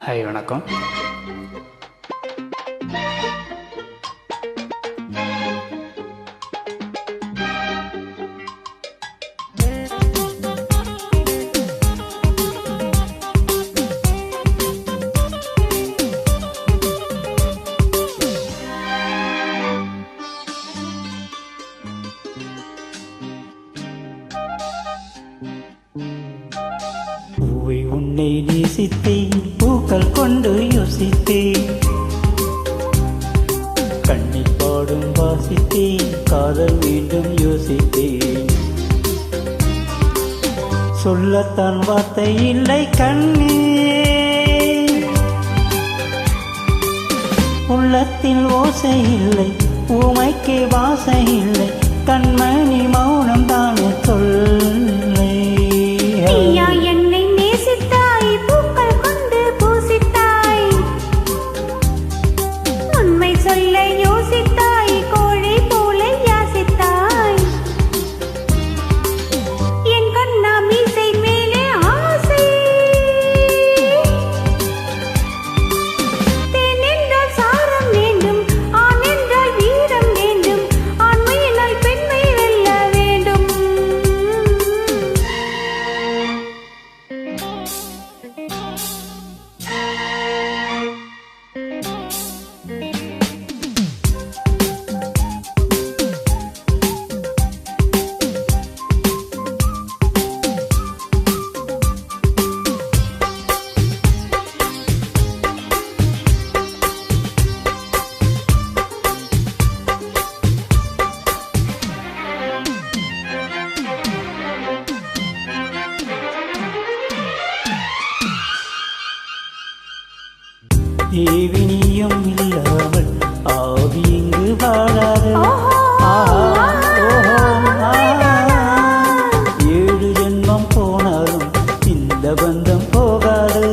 Hi வணக்கம். பூவை உன்னை நேசித்தேன், பூக்கள் கொண்டு யோசித்தேன், கண்ணில் பாடும் வாசித்தேன், காதல் மீண்டும் யோசித்தேன். சொல்லத்தான் வார்த்தை இல்லை கண்ணே, உள்ளத்தில் ஓசை இல்லை, ஊமைக்கு வாசை இல்லை, கண்மணி மௌனம் தானே சொல்லை. என்னை நேசித்தாய், பூக்கள் கொண்டு பூசித்தாய், உண்மை சொல்ல யோசித்தாய், கோழை போல யாசித்தாய். என் கண்ணா மீசை மேலே ஆசை, தேன் என்றால் சாரம் வேண்டும், ஆண் என்றால் வீரம் வேண்டும், ஆண்மையினால் பெண்மை வெல்ல வேண்டும். ஏவினியும் இல்லாமல் ஆவி இங்கு வாழாது. ஏழு ஜென்மம் போனாலும் இந்த பந்தம் போகாது.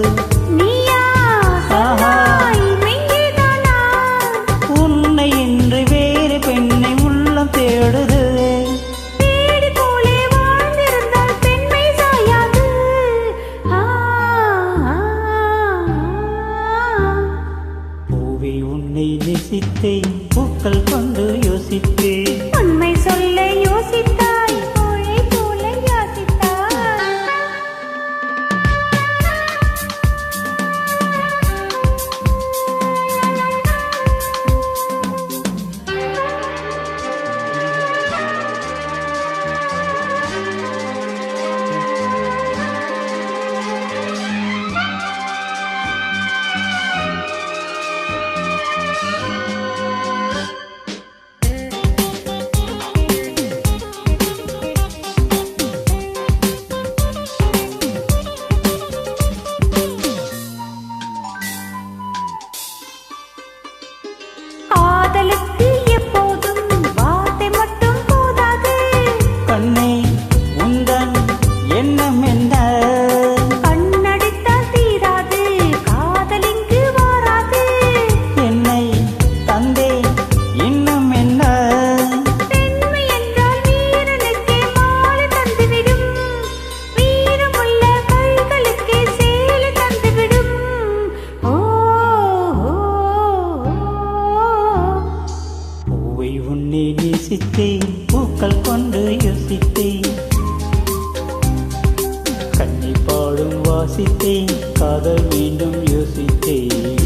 உன்னை இன்று வேறு பெண்ணை உள்ளம் தேடுது. உன்னை நேசித்தேன், பூக்கள் கொண்டு யோசித்தேன், உண்மை சொல்ல யோசித்தாய், கோழை போல யாசித்தாய். காதலுக்கு எப்போதும் வார்த்தை மட்டும் போதாது. கண்ணே உந்தன் எண்ணம் என்ன? கண்ணடித்தால் தீராது, காதல் இங்கு வாராது. என்னை தந்தேன் இன்னும் என்ன? பெண்மை என்றால் வீரனுக்கே மாலை தந்துவிடும், வீரமுள்ள கைகளுக்கே சேலை தந்துவிடும். ஓ பூவை உன்னை நேசித்தேன், பூக்கள் கொண்டு யோசித்தேன், கண்ணி பாடும் வாசித்தேன், காதல் மீண்டும் யோசித்தேன்.